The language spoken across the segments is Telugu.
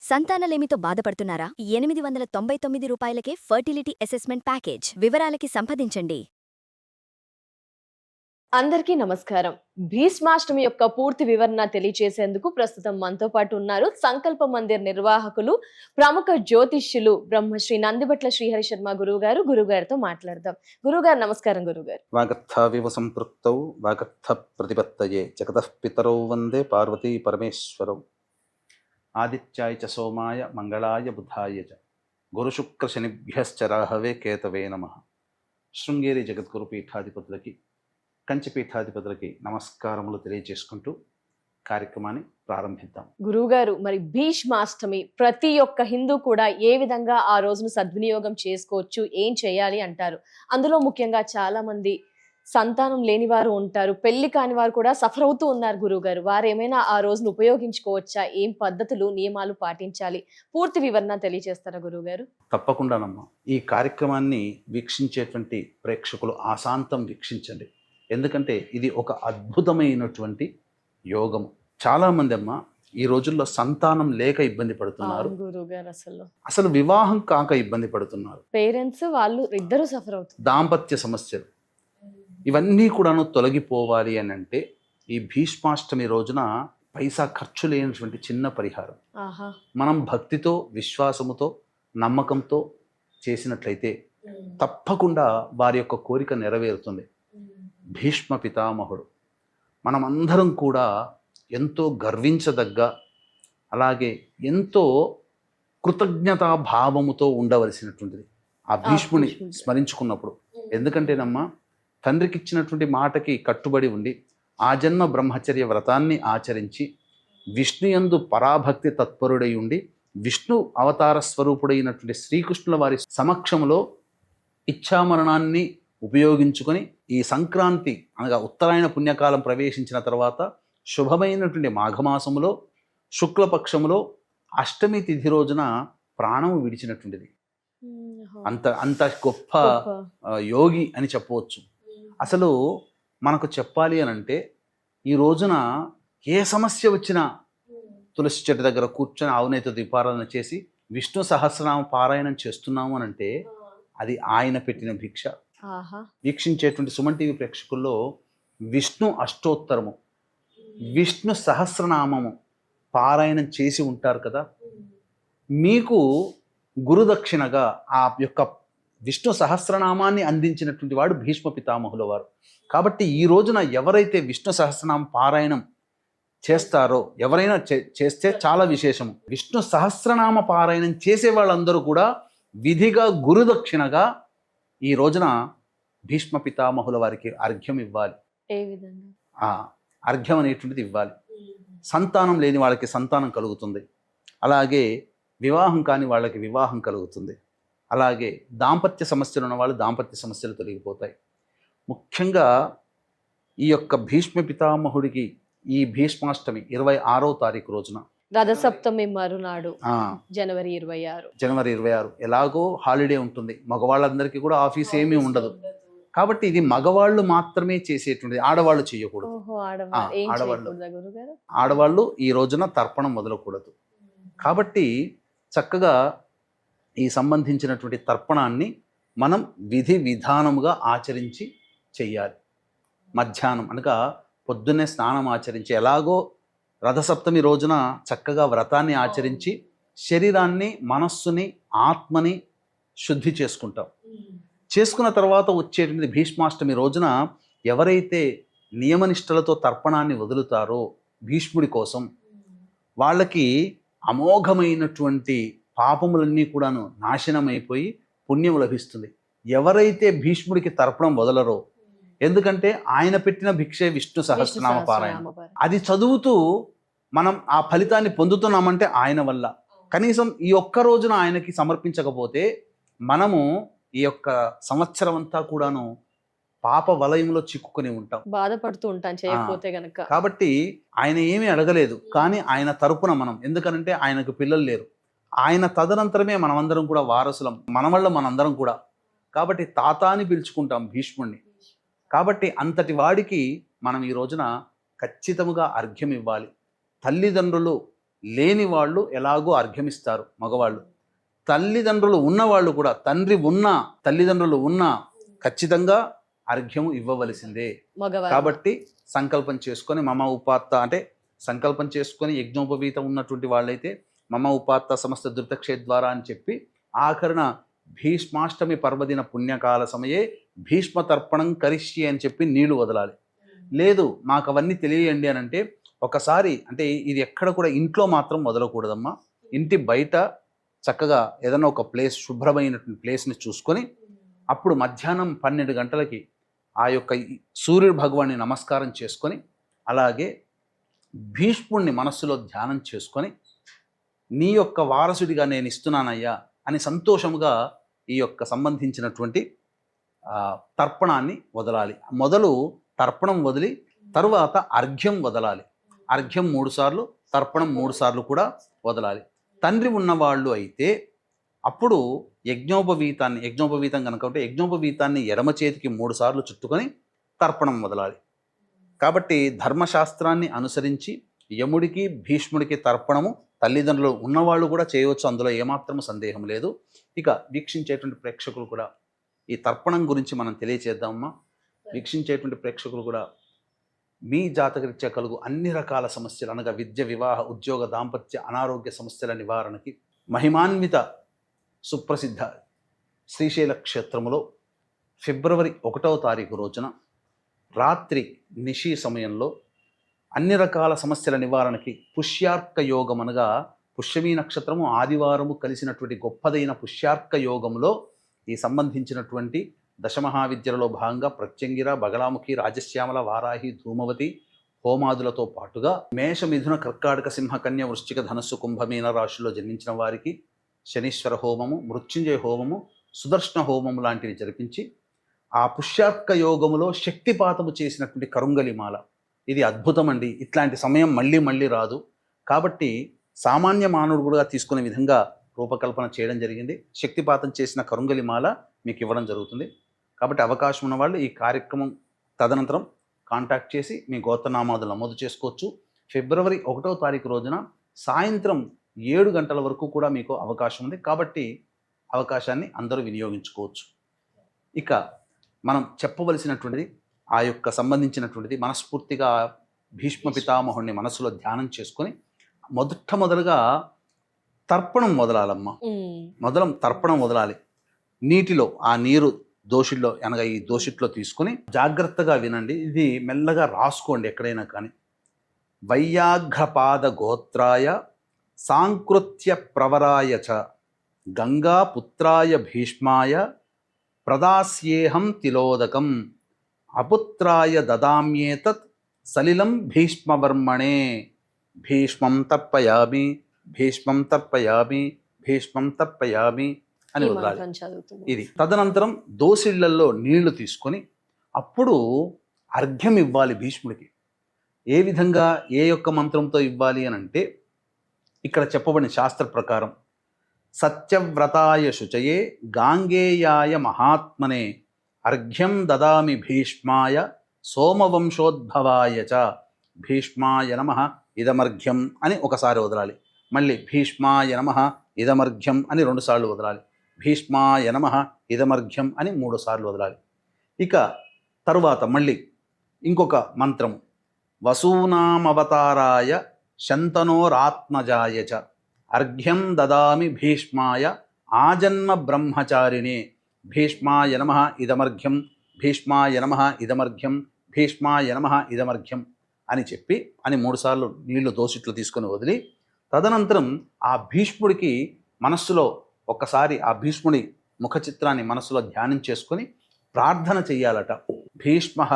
సంతానలేమితో బాధపడుతున్నారా? 899 రూపాయలకే ఫర్టిలిటీ అసెస్మెంట్ ప్యాకేజ్. వివరాలకి సంప్రదించండి. అందరికీ నమస్కారం. భీష్మాష్టమి యొక్క పూర్తి వివరణ తెలియచేసేందుకు ప్రస్తుతం మనతో పాటు ఉన్నారు సంకల్ప మందిర్ నిర్వాహకులు, ప్రముఖ జ్యోతిష్యులు బ్రహ్మశ్రీ నందిబట్ల శ్రీహరి శర్మ గురుగారితో మాట్లాడదాం. గురుగారు నమస్కారం. గురుగారు, వాగర్థావివ సంపృక్తౌ వాగర్థ ప్రతిపత్తయే జగతః పితరౌ వందే పార్వతీ పరమేశ్వరౌ. ఆదిత్యాయ చ సోమాయ మంగళాయ బుధాయ చ గురుశుక్ర శనిభ్యశ్చ రాహవే కేతవే నమః. శృంగేరి జగద్గురు పీఠాధిపతులకి, కంచి పీఠాధిపతులకి నమస్కారములు తెలియజేసుకుంటూ కార్యక్రమాన్ని ప్రారంభిద్దాం. గురుగారు, మరి భీష్మాష్టమి ప్రతి ఒక్క హిందూ కూడా ఏ విధంగా ఆ రోజును సద్వినియోగం చేసుకోవచ్చు, ఏం చేయాలి అంటారు? అందులో ముఖ్యంగా చాలా మంది సంతానం లేని వారు ఉంటారు, పెళ్లి కాని వారు కూడా సఫర్ అవుతూ ఉన్నారు. గురుగారు, వారు ఏమైనా ఆ రోజును ఉపయోగించుకోవచ్చా? ఏం పద్ధతులు, నియమాలు పాటించాలి? పూర్తి వివరణ తెలియజేస్తారా గురుగారు? తప్పకుండానమ్మా. ఈ కార్యక్రమాన్ని వీక్షించేటువంటి ప్రేక్షకులు ఆశాంతం వీక్షించండి. ఎందుకంటే ఇది ఒక అద్భుతమైనటువంటి యోగము. చాలామంది అమ్మ ఈ రోజుల్లో సంతానం లేక ఇబ్బంది పడుతున్నారు. గురుగారు, అసలు వివాహం కాక ఇబ్బంది పడుతున్నారు. పేరెంట్స్ వాళ్ళు ఇద్దరు సఫర్ అవుతారు. దాంపత్య సమస్యలు ఇవన్నీ కూడాను తొలగిపోవాలి అని అంటే ఈ భీష్మాష్టమి రోజున పైసా ఖర్చు లేనటువంటి చిన్న పరిహారం మనం భక్తితో, విశ్వాసముతో, నమ్మకంతో చేసినట్లయితే తప్పకుండా వారి యొక్క కోరిక నెరవేరుతుంది. భీష్మ పితామహుడు మనమందరం కూడా ఎంతో గర్వించదగ్గ, అలాగే ఎంతో కృతజ్ఞతా భావముతో ఉండవలసినటువంటిది ఆ భీష్ముని స్మరించుకున్నప్పుడు. ఎందుకంటేనమ్మా, తండ్రికి ఇచ్చినటువంటి మాటకి కట్టుబడి ఉండి ఆ జన్మ బ్రహ్మచర్య వ్రతాన్ని ఆచరించి విష్ణుయందు పరాభక్తి తత్పరుడై ఉండి విష్ణు అవతార స్వరూపుడైనటువంటి శ్రీకృష్ణుల వారి సమక్షంలో ఇచ్ఛామరణాన్ని ఉపయోగించుకొని ఈ సంక్రాంతి అనగా ఉత్తరాయణ పుణ్యకాలం ప్రవేశించిన తర్వాత శుభమైనటువంటి మాఘమాసములో శుక్లపక్షములో అష్టమి తిథి రోజున ప్రాణము విడిచినటువంటిది. అంత గొప్ప యోగి అని చెప్పవచ్చు. అసలు మనకు చెప్పాలి అని అంటే ఈ రోజున ఏ సమస్య వచ్చినా తులసి చెట్టు దగ్గర కూర్చొని ఆవునేతో దీపారాధన చేసి విష్ణు సహస్రనామ పారాయణం చేస్తున్నాము అని అంటే అది ఆయన పెట్టిన భిక్ష. వీక్షించేటువంటి సుమన్ టీవీ ప్రేక్షకుల్లో విష్ణు అష్టోత్తరము, విష్ణు సహస్రనామము పారాయణం చేసి ఉంటారు కదా. మీకు గురుదక్షిణగా ఆ యొక్క విష్ణు సహస్రనామాన్ని అందించినటువంటి వాడు భీష్మ పితామహుల వారు. కాబట్టి ఈ రోజున ఎవరైతే విష్ణు సహస్రనామ పారాయణం చేస్తారో, ఎవరైనా చేస్తే చాలా విశేషము. విష్ణు సహస్రనామ పారాయణం చేసే వాళ్ళందరూ కూడా విధిగా గురుదక్షిణగా ఈ రోజున భీష్మ పితామహుల వారికి అర్ఘ్యం ఇవ్వాలి. ఏ విధంగా? అర్ఘ్యం అనేటువంటిది ఇవ్వాలి. సంతానం లేని వాళ్ళకి సంతానం కలుగుతుంది, అలాగే వివాహం కాని వాళ్ళకి వివాహం కలుగుతుంది, అలాగే దాంపత్య సమస్యలు ఉన్న వాళ్ళు దాంపత్య సమస్యలు తొలగిపోతాయి. ముఖ్యంగా ఈ యొక్క భీష్మ పితామహుడికి ఈ భీష్మాష్టమి 26వ తారీఖు రోజున, రథసప్తమి మరునాడు, జనవరి 26 ఎలాగో హాలిడే ఉంటుంది. మగవాళ్ళందరికీ కూడా ఆఫీస్ ఏమీ ఉండదు. కాబట్టి ఇది మగవాళ్ళు మాత్రమే చేసేటువంటిది, ఆడవాళ్ళు చేయకూడదు. ఆడవాళ్ళు ఈ రోజున తర్పణం మొదలకూడదు. కాబట్టి చక్కగా ఈ సంబంధించినటువంటి తర్పణాన్ని మనం విధి విధానముగా ఆచరించి చెయ్యాలి. మధ్యాహ్నం అనగా పొద్దున్నే స్నానం ఆచరించి, ఎలాగో రథసప్తమి రోజున చక్కగా వ్రతాన్ని ఆచరించి శరీరాన్ని, మనస్సుని, ఆత్మని శుద్ధి చేసుకుంటాం. చేసుకున్న తర్వాత వచ్చేటువంటి భీష్మాష్టమి రోజున ఎవరైతే నియమనిష్టలతో తర్పణాన్ని వదులుతారో భీష్ముడి కోసం, వాళ్ళకి అమోఘమైనటువంటి పాపములన్నీ కూడాను నాశనమైపోయి పుణ్యం లభిస్తుంది. ఎవరైతే భీష్ముడికి తర్పణం వదలరో, ఎందుకంటే ఆయన పెట్టిన భిక్షే విష్ణు సహస్రనామ పారాయణం, అది చదువుతూ మనం ఆ ఫలితాన్ని పొందుతున్నామంటే ఆయన వల్ల. కనీసం ఈ ఒక్క రోజున ఆయనకి సమర్పించకపోతే మనము ఈ యొక్క సంవత్సరం అంతా కూడాను పాప వలయంలో చిక్కుకొని ఉంటాం, బాధపడుతూ ఉంటాం చేయకపోతే గనక. కాబట్టి ఆయన ఏమీ అడగలేదు, కానీ ఆయన తరపున మనం, ఎందుకనంటే ఆయనకు పిల్లలు లేరు, ఆయన తదనంతరమే మనమందరం కూడా వారసులం, మన వల్ల మనందరం కూడా. కాబట్టి తాత అని పిలుచుకుంటాం భీష్ముడిని. కాబట్టి అంతటి వాడికి మనం ఈ రోజున ఖచ్చితంగా అర్ఘ్యం ఇవ్వాలి. తల్లిదండ్రులు లేని వాళ్ళు ఎలాగో అర్ఘ్యమిస్తారు మగవాళ్ళు. తల్లిదండ్రులు ఉన్నవాళ్ళు కూడా, తండ్రి ఉన్నా తల్లిదండ్రులు ఉన్నా ఖచ్చితంగా అర్ఘ్యము ఇవ్వవలసిందే. మగవారు కాబట్టి సంకల్పం చేసుకొని మమ ఉపాత్త అంటే సంకల్పం చేసుకొని యజ్ఞోపవీతం ఉన్నటువంటి వాళ్ళైతే మమ ఉపాత్త సమస్త ధృతక్షేద్వారా అని చెప్పి ఆఖరణ భీష్మాష్టమి పర్వదిన పుణ్యకాల సమయే భీష్మ తర్పణం కరిష్యే అని చెప్పి నీళ్లు వదలాలి. లేదు మాకు అవన్నీ తెలియండి అని అంటే ఒకసారి అంటే ఇది ఎక్కడ కూడా ఇంట్లో మాత్రం వదలకూడదమ్మా. ఇంటి బయట చక్కగా ఏదైనా ఒక ప్లేస్, శుభ్రమైనటువంటి ప్లేస్ని చూసుకొని అప్పుడు మధ్యాహ్నం 12 గంటలకి ఆ యొక్క సూర్యుడు భగవాన్ని నమస్కారం చేసుకొని అలాగే భీష్ముడిని మనస్సులో ధ్యానం చేసుకొని నీ యొక్క వారసుడిగా నేను ఇస్తున్నానయ్యా అని సంతోషముగా ఈ యొక్క సంబంధించినటువంటి తర్పణాన్ని వదలాలి. మొదలు తర్పణం వదిలి తరువాత అర్ఘ్యం వదలాలి. అర్ఘ్యం 3 సార్లు, తర్పణం 3 సార్లు కూడా వదలాలి. తండ్రి ఉన్నవాళ్ళు అయితే అప్పుడు యజ్ఞోపవీతం కనుక ఉంటే యజ్ఞోపవీతాన్ని ఎడమ చేతికి 3 సార్లు చుట్టుకొని తర్పణం వదలాలి. కాబట్టి ధర్మశాస్త్రాన్ని అనుసరించి యముడికి భీష్ముడికి తర్పణము తల్లిదండ్రులు ఉన్నవాళ్ళు కూడా చేయవచ్చు, అందులో ఏమాత్రము సందేహం లేదు. ఇక వీక్షించేటువంటి ప్రేక్షకులు కూడా ఈ తర్పణం గురించి మనం తెలియచేద్దామమ్మా. వీక్షించేటువంటి ప్రేక్షకులు కూడా మీ జాతకరీత్యా కలుగు అన్ని రకాల సమస్యలు అనగా విద్య, వివాహ, ఉద్యోగ, దాంపత్య, అనారోగ్య సమస్యల నివారణకి మహిమాన్విత సుప్రసిద్ధ శ్రీశైల క్షేత్రములో ఫిబ్రవరి 1వ తారీఖు రోజున రాత్రి నిశి సమయంలో అన్ని రకాల సమస్యల నివారణకి పుష్యార్క యోగం అనగా పుష్యమీ నక్షత్రము ఆదివారము కలిసినటువంటి గొప్పదైన పుష్యార్క యోగంలో ఈ సంబంధించినటువంటి దశమహావిద్యలలో భాగంగా ప్రత్యంగిర, బగలాముఖి, రాజశ్యామల, వారాహి, ధూమవతి హోమాదులతో పాటుగా మేష, మిథున, కర్కాటక, సింహ, కన్య, వృశ్చిక, ధనస్సు, కుంభమీన రాశుల్లో జన్మించిన వారికి శనీశ్వర హోమము, మృత్యుంజయ హోమము, సుదర్శన హోమము లాంటివి జరిపించి ఆ పుష్యార్క యోగములో శక్తిపాతము చేసినటువంటి కరుంగలిమాల ఇది అద్భుతం అండి. ఇట్లాంటి సమయం మళ్ళీ రాదు. కాబట్టి సామాన్య మానవుడు కూడా తీసుకునే విధంగా రూపకల్పన చేయడం జరిగింది. శక్తిపాతం చేసిన కరుంగలిమాల మీకు ఇవ్వడం జరుగుతుంది. కాబట్టి అవకాశం ఉన్న వాళ్ళు ఈ కార్యక్రమం తదనంతరం కాంటాక్ట్ చేసి మీ గోత్రనామాదులు నమోదు చేసుకోవచ్చు. ఫిబ్రవరి 1వ తారీఖు రోజున సాయంత్రం 7 గంటల వరకు కూడా మీకు అవకాశం ఉంది. కాబట్టి అవకాశాన్ని అందరూ వినియోగించుకోవచ్చు. ఇక మనం చెప్పవలసినటువంటిది ఆ యొక్క సంబంధించినటువంటిది మనస్ఫూర్తిగా భీష్మ పితామహుడిని మనసులో ధ్యానం చేసుకొని మొదలుగా తర్పణం వదలాలమ్మా. తర్పణం వదలాలి. నీటిలో ఆ నీరు దోషిల్లో అనగా ఈ దోషిట్లో తీసుకొని జాగ్రత్తగా వినండి. ఇది మెల్లగా రాసుకోండి ఎక్కడైనా కానీ. వైయాఘ్రపాద గోత్రాయ సాంకృత్య ప్రవరాయ చ గంగాపుత్రాయ భీష్మాయ ప్రదాస్యేహం తిలోదకం అపుత్రాయ దదామ్యేతత్ సలిలం భీష్మవర్మణే భీష్మం తర్పయామి భీష్మం తర్పయామి భీష్మం తర్పయామి అని వదలాలి. ఇది తదనంతరం దోసిళ్లలో నీళ్లు తీసుకొని అప్పుడు అర్ఘ్యం ఇవ్వాలి భీష్ముడికి. ఏ విధంగా ఏ యొక్క మంత్రంతో ఇవ్వాలి అని అంటే ఇక్కడ చెప్పబడిన శాస్త్ర ప్రకారం సత్యవ్రతాయ శుచయే గాంగేయాయ మహాత్మనే అర్ఘ్యం దదామి భీష్మాయ సోమవంశోద్భవాయ చ భీష్మాయ నమః ఇదమర్ఘ్యం అని ఒకసారి వదలాలి. మళ్ళీ భీష్మాయ నమః ఇదమర్ఘ్యం అని 2 సార్లు వదలాలి. భీష్మాయ నమః ఇదమర్ఘ్యం అని 3 సార్లు వదలాలి. ఇక తరువాత మళ్ళీ ఇంకొక మంత్రము వసూనామవతారాయ శంతనోరాత్మజాయ చ అర్ఘ్యం దదామి భీష్మాయ ఆజన్మ బ్రహ్మచారిణే భీష్మాయ నమః ఇదమర్ఘ్యం భీష్మాయ నమః ఇదమర్ఘ్యం భీష్మాయ నమః ఇదమర్ఘ్యం అని చెప్పి 3 సార్లు నీళ్లు దోసిట్లు తీసుకొని వదిలి తదనంతరం ఆ భీష్ముడికి మనస్సులో ఒక్కసారి ఆ భీష్ముడి ముఖ చిత్రాన్ని మనసులో ధ్యానం చేసుకొని ప్రార్థన చెయ్యాలట. భీష్మః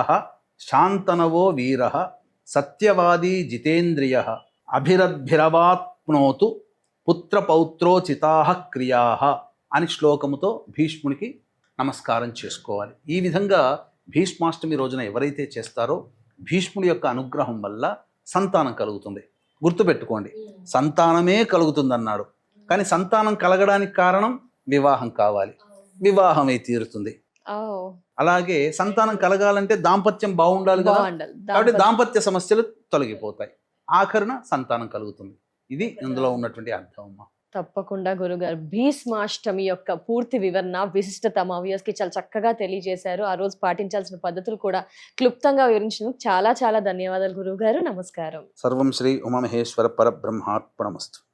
శాంతనవో వీరః సత్యవాదీ జితేంద్రియః అభిరద్భిరవాప్నోతు పుత్రపౌత్రోచితాః క్రియాః అని శ్లోకముతో భీష్ముడికి నమస్కారం చేసుకోవాలి. ఈ విధంగా భీష్మాష్టమి రోజున ఎవరైతే చేస్తారో భీష్ముడి యొక్క అనుగ్రహం వల్ల సంతానం కలుగుతుంది. గుర్తుపెట్టుకోండి, సంతానమే కలుగుతుందన్నాడు. కానీ సంతానం కలగడానికి కారణం వివాహం కావాలి. వివాహమే తీరుతుంది. అలాగే సంతానం కలగాలంటే దాంపత్యం బాగుండాలి కదా. కాబట్టి దాంపత్య సమస్యలు తొలగిపోతాయి. ఆఖరణ సంతానం కలుగుతుంది. ఇది ఇందులో ఉన్నటువంటి అర్థం అమ్మా. తప్పకుండా గురుగారు, భీష్మాష్టమి యొక్క పూర్తి వివరణ, విశిష్టత మా వ్యూయర్స్ కి చాలా చక్కగా తెలియజేశారు. ఆ రోజు పాటించాల్సిన పద్ధతులు కూడా క్లుప్తంగా వివరించినందుకు చాలా చాలా ధన్యవాదాలు గురువు గారు. నమస్కారం. సర్వం శ్రీ ఉమామహేశ్వర పరబ్రహ్మార్పణమస్తు.